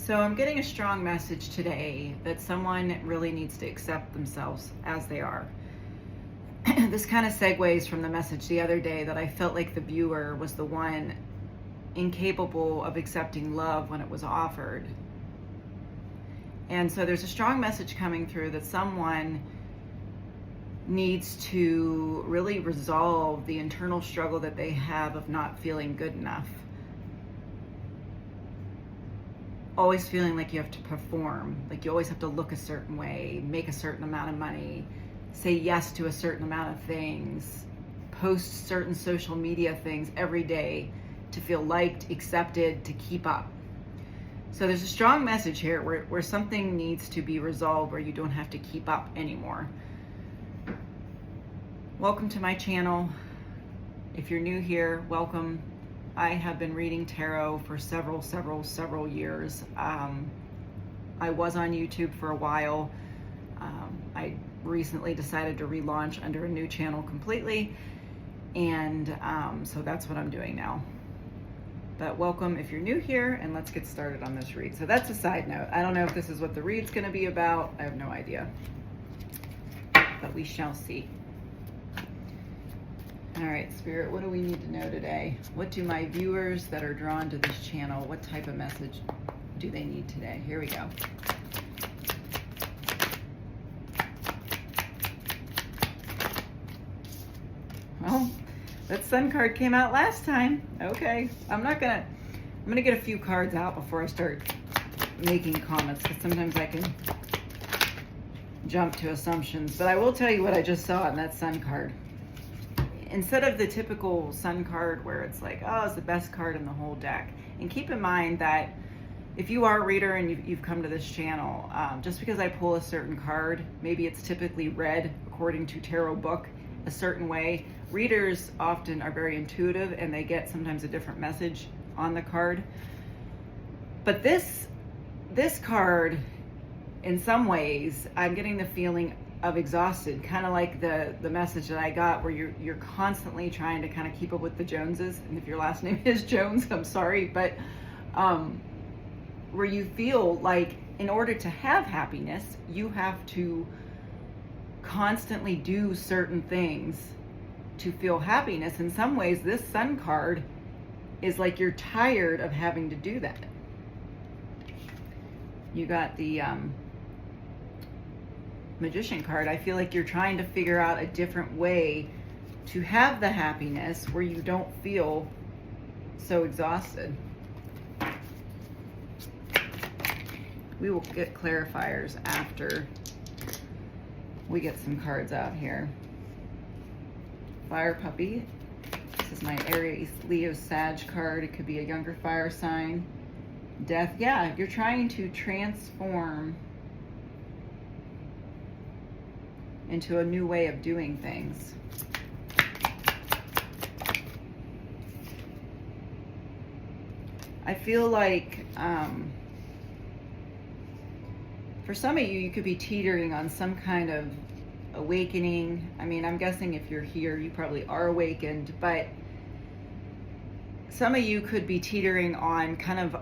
So I'm getting a strong message today that someone really needs to accept themselves as they are. This kind of segues from the message the other day that I felt like the viewer was the one incapable of accepting love when it was offered. And so there's a strong message coming through that someone needs to really resolve the internal struggle that they have of not feeling good enough. Always feeling like you have to perform, like you always have to look a certain way, make a certain amount of money, say yes to a certain amount of things, post certain social media things every day to feel liked, accepted, to keep up. So there's a strong message here where something needs to be resolved, where you don't have to keep up anymore. Welcome to my channel. If you're new here, welcome. I have been reading tarot for several years. I was on YouTube for a while. I recently decided to relaunch under a new channel completely, and so that's what I'm doing now. But welcome if you're new here, and let's get started on this read. So that's a side note. I don't know if this is what the read's going to be about. I have no idea, but we shall see. All right, Spirit, what do we need to know today? What do my viewers that are drawn to this channel, what type of message do they need today? Here we go. Well, that Sun card came out last time. Okay, I'm gonna get a few cards out before I start making comments, because sometimes I can jump to assumptions. But I will tell you what I just saw in that Sun card. Instead of the typical Sun card where it's like, oh, it's the best card in the whole deck. And keep in mind that if you are a reader and you've come to this channel, just because I pull a certain card, maybe it's typically read according to tarot book a certain way. Readers often are very intuitive and they get sometimes a different message on the card. But this card, in some ways, I'm getting the feeling of exhausted, kind of like the message that I got where you're constantly trying to kind of keep up with the Joneses. And if your last name is Jones, I'm sorry, but where you feel like in order to have happiness, you have to constantly do certain things to feel happiness. In some ways, this Sun card is like you're tired of having to do that. You got the Magician card. I feel like you're trying to figure out a different way to have the happiness where you don't feel so exhausted. We will get clarifiers after we get some cards out here. Fire Puppy. This is my Aries, Leo, Sag card. It could be a younger fire sign. Death. Yeah, you're trying to transform into a new way of doing things. I feel like for some of you, you could be teetering on some kind of awakening. I mean, I'm guessing if you're here, you probably are awakened, but some of you could be teetering on kind of,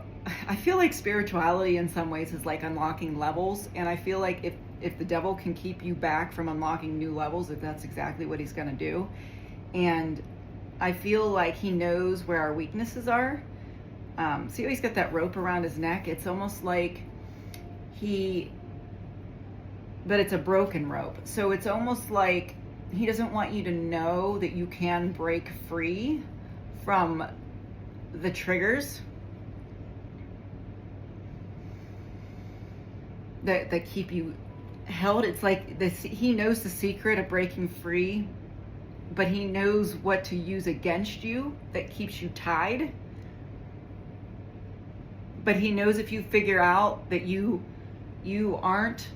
I feel like spirituality in some ways is like unlocking levels, and I feel like if the devil can keep you back from unlocking new levels, if that's exactly what he's going to do. And I feel like he knows where our weaknesses are. See how he's got that rope around his neck? It's almost like but it's a broken rope. So it's almost like he doesn't want you to know that you can break free from the triggers that keep you held. It's like this, he knows the secret of breaking free, but he knows what to use against you that keeps you tied. But he knows if you figure out that you aren't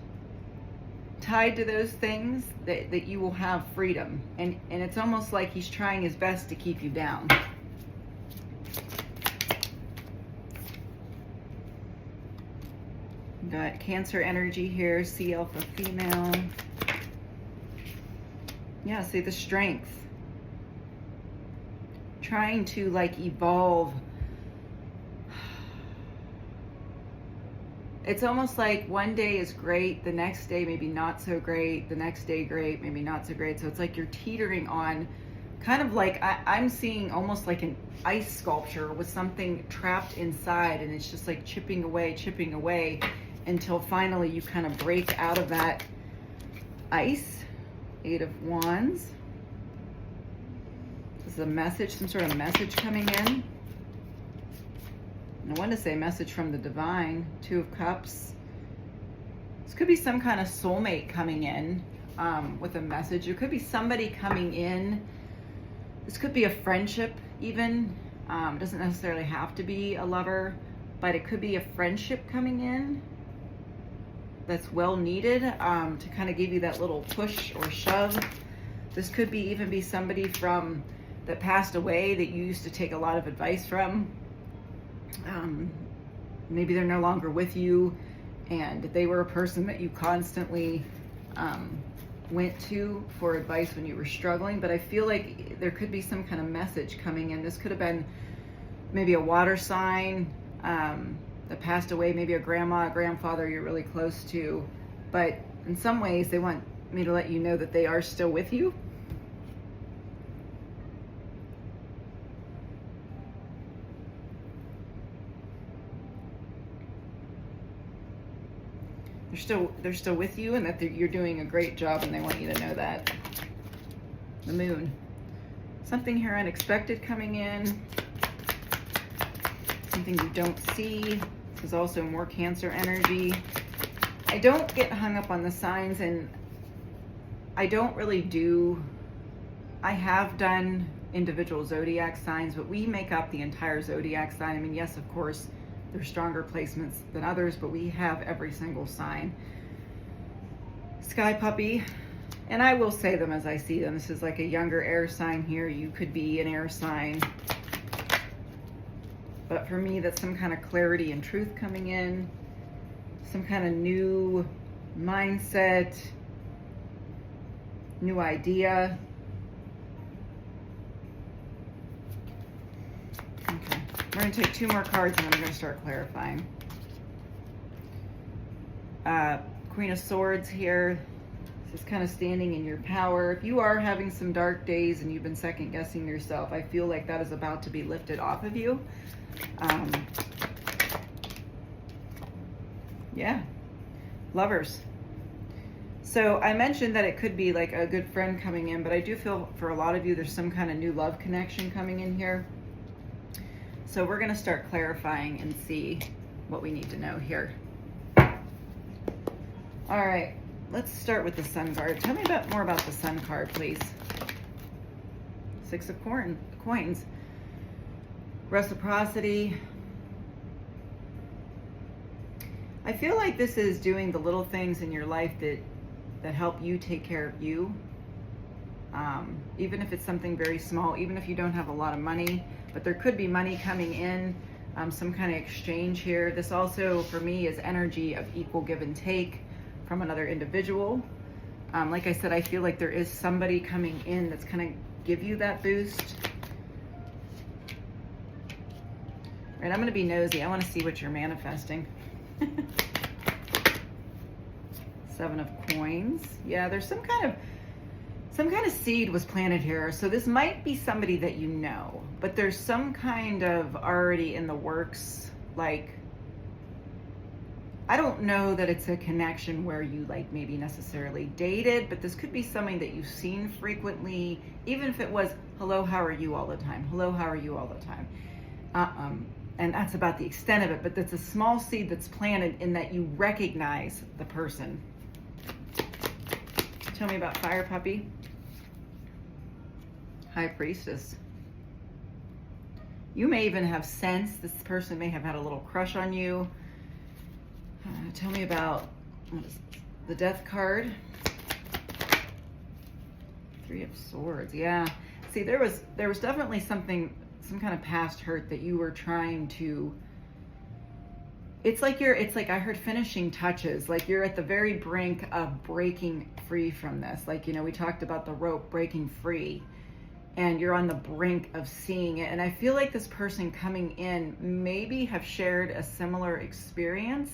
tied to those things, that you will have freedom. And it's almost like he's trying his best to keep you down. Got Cancer energy here, Sea Alpha female. Yeah, see the strength. Trying to like evolve It's almost like one day is great, the next day maybe not so great, the next day great, maybe not so great. So it's like you're teetering on, kind of like I'm seeing almost like an ice sculpture with something trapped inside, and it's just like chipping away until finally you kind of break out of that ice. 8 of Wands. This is a message, some sort of message coming in. I want to say message from the divine. 2 of Cups. This could be some kind of soulmate coming in with a message. It could be somebody coming in. This could be a friendship even. Doesn't necessarily have to be a lover, but it could be a friendship coming in that's well needed to kind of give you that little push or shove. This could even be somebody from that passed away that you used to take a lot of advice from. Maybe they're no longer with you, and they were a person that you constantly went to for advice when you were struggling. But I feel like there could be some kind of message coming in. This could have been maybe a water sign that passed away, maybe a grandma, a grandfather you're really close to. But in some ways, they want me to let you know that they are still with you. They're still with you, and that you're doing a great job, and they want you to know that. The Moon. Something here unexpected coming in. Something you don't see. This is also more Cancer energy. I don't get hung up on the signs, and I don't really do. I have done individual zodiac signs, but we make up the entire zodiac sign. I mean, yes, of course, there's stronger placements than others, but we have every single sign. Sky Puppy, and I will say them as I see them. This is like a younger air sign here. You could be an air sign. But for me, that's some kind of clarity and truth coming in. Some kind of new mindset, new idea. Okay. We're going to take 2 more cards, and then I'm going to start clarifying. Queen of Swords here. This is kind of standing in your power. If you are having some dark days and you've been second guessing yourself, I feel like that is about to be lifted off of you. Yeah. Lovers. So I mentioned that it could be like a good friend coming in, but I do feel for a lot of you there's some kind of new love connection coming in here. So we're going to start clarifying and see what we need to know here. All right, let's start with the Sun card. Tell me more about the Sun card, please. 6 of Coins. Reciprocity. I feel like this is doing the little things in your life that help you take care of you. Even if it's something very small, even if you don't have a lot of money, but there could be money coming in, some kind of exchange here. This also, for me, is energy of equal give and take from another individual. Like I said, I feel like there is somebody coming in that's going to give you that boost. All right, I'm going to be nosy. I want to see what you're manifesting. 7 of Coins. Yeah, there's some kind of seed was planted here. So this might be somebody that you know, but there's some kind of already in the works. Like, I don't know that it's a connection where you like maybe necessarily dated, but this could be something that you've seen frequently, even if it was, hello, how are you all the time? Hello, how are you all the time? And that's about the extent of it, but that's a small seed that's planted in that you recognize the person. Tell me about Fire Puppy. High Priestess. You may even have sensed this person may have had a little crush on you. Tell me about the Death card. 3 of Swords. Yeah. See, there was definitely some kind of past hurt that you were trying to. It's like I heard finishing touches. Like you're at the very brink of breaking free from this. Like, you know, we talked about the rope breaking free, and you're on the brink of seeing it. And I feel like this person coming in maybe have shared a similar experience.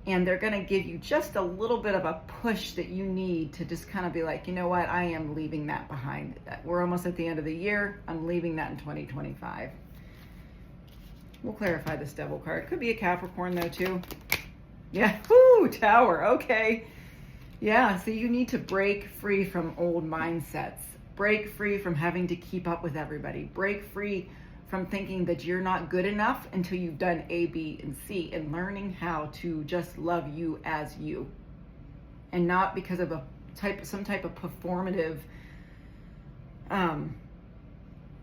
and they're going to give you just a little bit of a push that you need to just kind of be like, you know what, I am leaving that behind. We're almost at the end of the year. I'm leaving that in 2025. We'll clarify this Devil card. Could be a Capricorn though too. Yeah, whoo, Tower, okay. Yeah, so you need to break free from old mindsets. Break free from having to keep up with everybody. Break free from thinking that you're not good enough until you've done A, B, and C, and learning how to just love you as you, and not because of some type of performative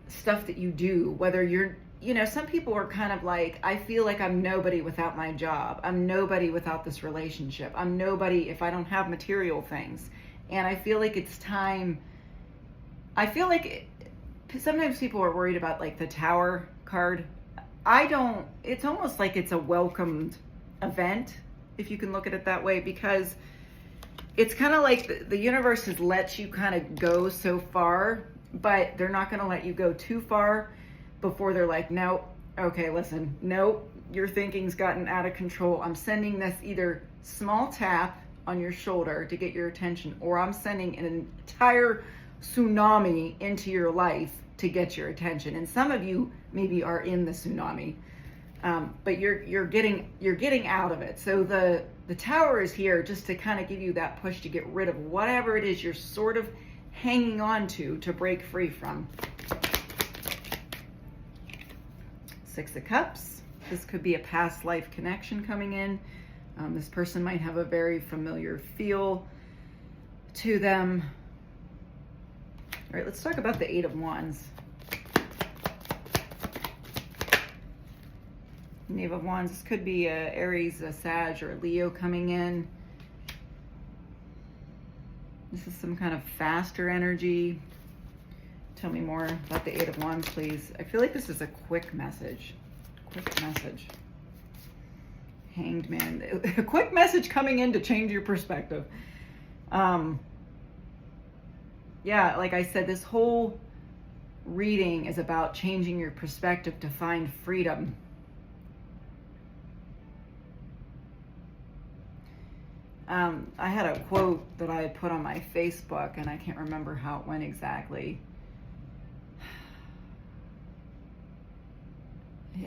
stuff that you do. Whether you're, some people are kind of like, I feel like I'm nobody without my job. I'm nobody without this relationship. I'm nobody if I don't have material things. And I feel like it's time. I feel like sometimes people are worried about like the Tower card. It's almost like it's a welcomed event, if you can look at it that way, because it's kind of like the universe has let you kind of go so far, but they're not going to let you go too far before they're like, no, okay, listen, no, your thinking's gotten out of control. I'm sending this either small tap on your shoulder to get your attention, or I'm sending an entire tsunami into your life to get your attention. And some of you maybe are in the tsunami, but you're getting out of it. So the Tower is here just to kind of give you that push to get rid of whatever it is you're sort of hanging on to break free from. Six of Cups. This could be a past life connection coming in. This person might have a very familiar feel to them. All right, let's talk about the Eight of Wands. Knave of Wands. This could be a Aries, a Sag, or a Leo coming in. This is some kind of faster energy. Tell me more about the Eight of Wands, please. I feel like this is a quick message. Quick message. Hanged Man. A quick message coming in to change your perspective. Yeah, like I said, this whole reading is about changing your perspective to find freedom. I had a quote that I had put on my Facebook, and I can't remember how it went exactly.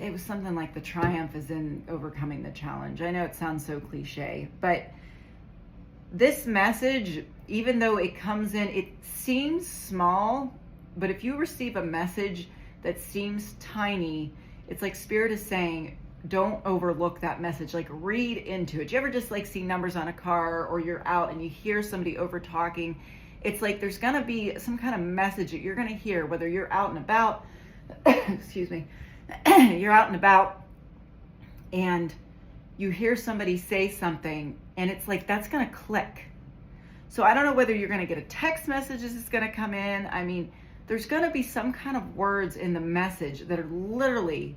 It was something like, the triumph is in overcoming the challenge. I know it sounds so cliche, but this message, even though it comes in, it seems small, but if you receive a message that seems tiny, it's like Spirit is saying, don't overlook that message. Like, read into it. Do you ever just like see numbers on a car, or you're out and you hear somebody over talking? It's like there's going to be some kind of message that you're going to hear, whether you're out and about, excuse me, you're out and about and you hear somebody say something, and it's like, that's going to click. So I don't know whether you're going to get a text message that's going to come in. I mean, there's going to be some kind of words in the message that are literally,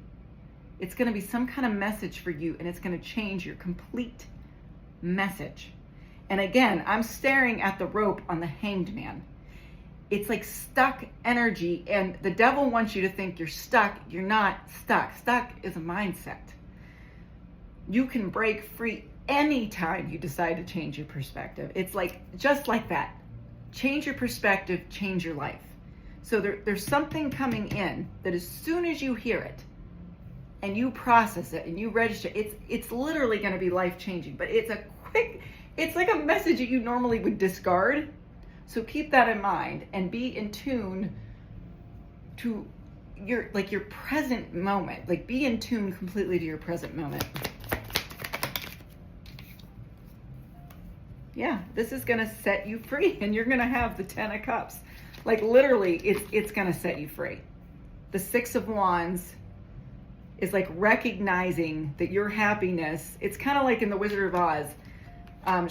it's going to be some kind of message for you, and it's going to change your complete message. And again, I'm staring at the rope on the Hanged Man. It's like stuck energy, and the devil wants you to think you're stuck. You're not stuck. Stuck is a mindset. You can break free anytime you decide to change your perspective. It's like, just like that. Change your perspective, change your life. So there's something coming in that as soon as you hear it, and you process it and you register, it's literally going to be life-changing. But it's like a message that you normally would discard. So keep that in mind and be in tune to your present moment. Like, be in tune completely to your present moment. Yeah, this is going to set you free, and you're going to have the Ten of Cups. Like, literally, it's going to set you free. The Six of Wands is like recognizing that your happiness, it's kind of like in The Wizard of Oz.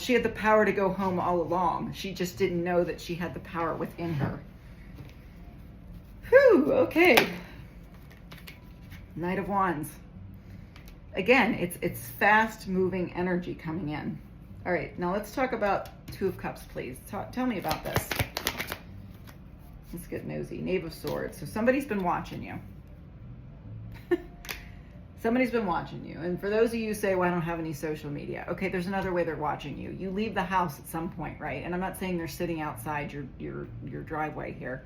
She had the power to go home all along. She just didn't know that she had the power within her. Whew, okay. Knight of Wands. Again, it's fast-moving energy coming in. All right, now let's talk about Two of Cups, please. Tell me about this. Let's get nosy. Knave of Swords. So somebody's been watching you. Somebody's been watching you. And for those of you who say, well, I don't have any social media. Okay, there's another way they're watching you. You leave the house at some point, right? And I'm not saying they're sitting outside your driveway here.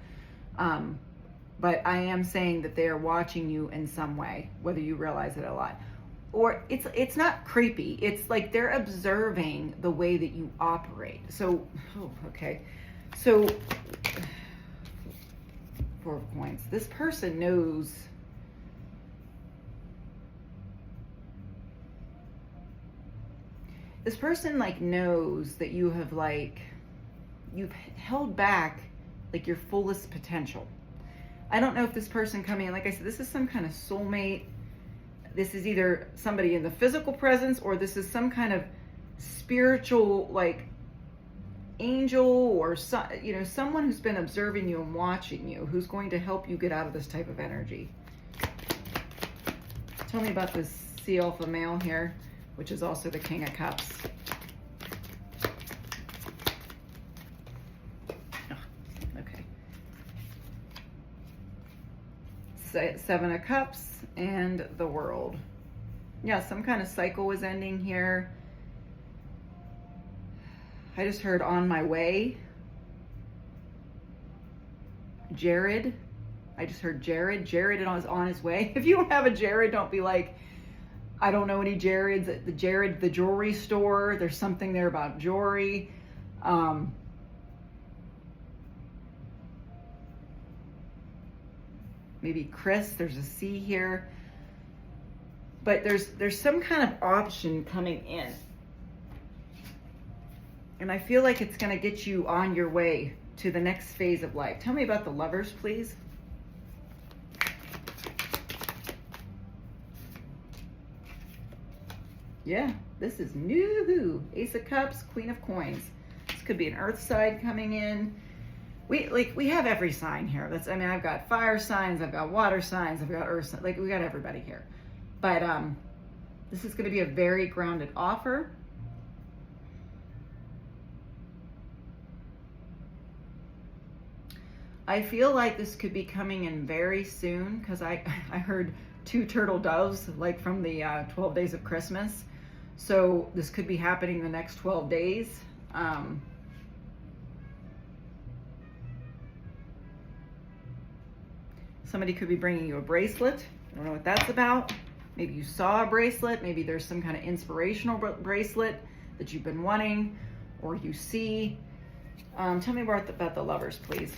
But I am saying that they are watching you in some way, whether you realize it or not. Or it's not creepy. It's like they're observing the way that you operate. So, okay. So, 4 of Coins. This person knows. This person like knows that you have you've held back like your fullest potential. I don't know if this person coming in, like I said, this is some kind of soulmate. This is either somebody in the physical presence, or this is some kind of spiritual like angel, or someone who's been observing you and watching you, who's going to help you get out of this type of energy. Tell me about this Sea Alpha male here, which is also the King of Cups. Okay. 7 of Cups and the World. Yeah, some kind of cycle is ending here. I just heard on my way. Jared. I just heard Jared. Jared is on his way. If you don't have a Jared, don't be like, I don't know any Jareds. The Jared, the jewelry store. There's something there about jewelry. Maybe Chris. There's a C here. But there's some kind of option coming in. And I feel like it's going to get you on your way to the next phase of life. Tell me about the Lovers, please. Yeah, this is new. Ace of Cups, Queen of Coins. This could be an earth side coming in. We have every sign here. I've got fire signs, I've got water signs, I've got earth signs. Like, we got everybody here. But this is going to be a very grounded offer. I feel like this could be coming in very soon, because I heard 2 turtle doves, like from the 12 days of Christmas. So this could be happening in the next 12 days. Somebody could be bringing you a bracelet. I don't know what that's about. Maybe you saw a bracelet. Maybe there's some kind of inspirational bracelet that you've been wanting, or you see. Tell me more about the Lovers, please.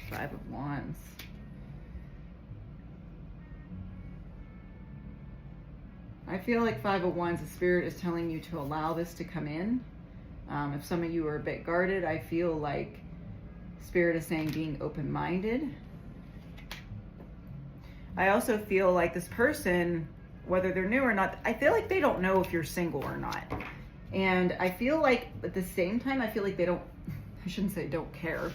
5 of Wands. I feel like 5 of Wands, the Spirit is telling you to allow this to come in. If some of you are a bit guarded, I feel like Spirit is saying being open-minded. I also feel like this person, whether they're new or not, I feel like they don't know if you're single or not. And I feel like at the same time, I feel like they don't, I shouldn't say don't care,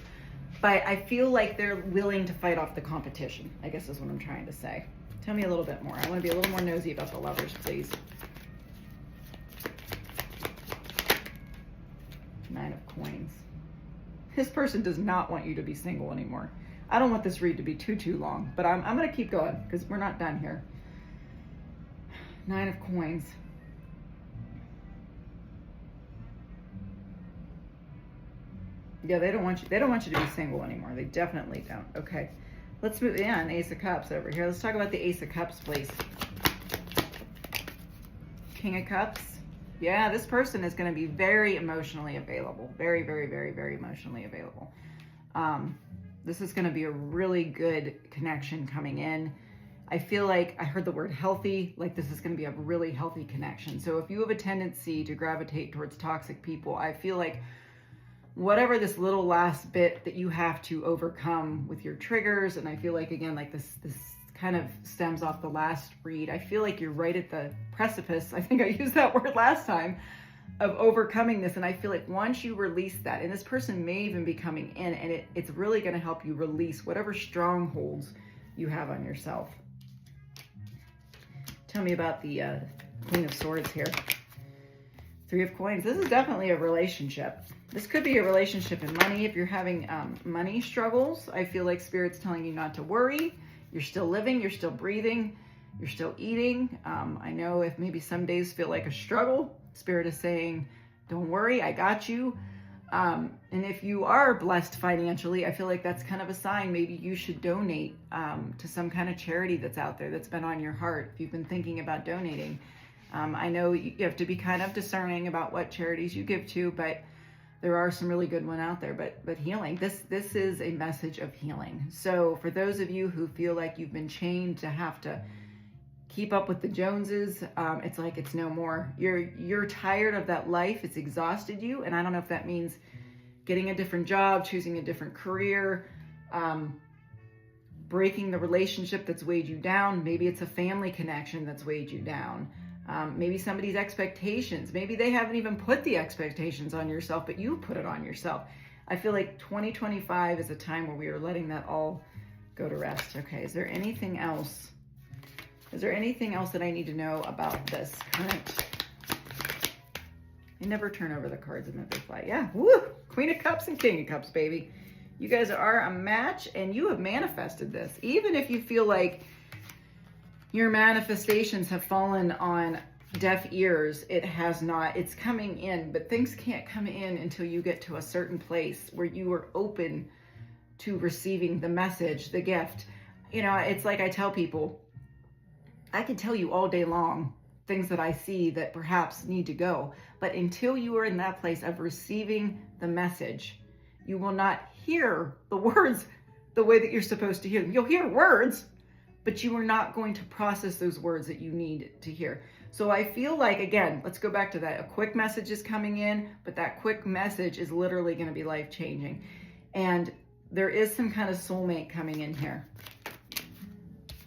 but I feel like they're willing to fight off the competition, I guess is what I'm trying to say. Tell me a little bit more. I want to be a little more nosy about the Lovers, please. 9 of Coins. This person does not want you to be single anymore. I don't want this read to be too long, but I'm going to keep going because we're not done here. 9 of Coins. Yeah, they don't want you to be single anymore. They definitely don't. Okay. Let's move in. Ace of Cups over here. Let's talk about the Ace of Cups, please. King of Cups. Yeah, this person is going to be very emotionally available. Very, very, very, very emotionally available. This is going to be a really good connection coming in. I feel like I heard the word healthy, like this is going to be a really healthy connection. So if you have a tendency to gravitate towards toxic people, I feel like whatever this little last bit that you have to overcome with your triggers, and I feel like, again, like this kind of stems off the last read. I feel like you're right at the precipice, I think I used that word last time, of overcoming this. And I feel like once you release that, and this person may even be coming in, and it's really going to help you release whatever strongholds you have on yourself. Tell me about the Queen of Swords here. 3 of Coins. This is definitely a relationship. This could be a relationship in money. If you're having money struggles, I feel like Spirit's telling you not to worry. You're still living, you're still breathing, you're still eating. I know if maybe some days feel like a struggle, Spirit is saying, don't worry, I got you. And if you are blessed financially, I feel like that's kind of a sign. Maybe you should donate to some kind of charity that's out there that's been on your heart. If you've been thinking about donating, I know you have to be kind of discerning about what charities you give to, but there are some really good ones out there. But healing, this is a message of healing. So for those of you who feel like you've been chained to have to keep up with the Joneses, it's like it's no more. You're tired of that life. It's exhausted you. And I don't know if that means getting a different job, choosing a different career, breaking the relationship that's weighed you down. Maybe it's a family connection that's weighed you down. Maybe somebody's expectations. Maybe they haven't even put the expectations on yourself, but you put it on yourself. I feel like 2025 is a time where we are letting that all go to rest. Okay, is there anything else? Is there anything else that I need to know about this current? I never turn over the cards and they fly. Yeah, woo! Queen of Cups and King of Cups, baby. You guys are a match and you have manifested this. Even if you feel like your manifestations have fallen on deaf ears, it has not. It's coming in, but things can't come in until you get to a certain place where you are open to receiving the message, the gift. You know, it's like I tell people, I can tell you all day long things that I see that perhaps need to go, but until you are in that place of receiving the message, you will not hear the words the way that you're supposed to hear them. You'll hear words, but you are not going to process those words that you need to hear. So I feel like, again, let's go back to that. A quick message is coming in, but that quick message is literally going to be life-changing. And there is some kind of soulmate coming in here.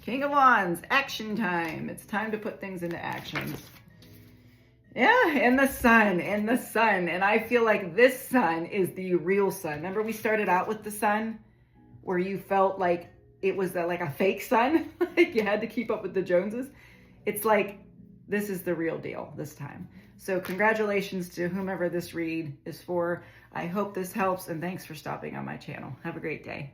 King of Wands, action time. It's time to put things into action. Yeah, and the sun, and the sun. And I feel like this sun is the real sun. Remember we started out with the sun where you felt like it was like a fake sun? Like you had to keep up with the Joneses? It's like this is the real deal this time. So congratulations to whomever this read is for. I hope this helps and thanks for stopping on my channel. Have a great day.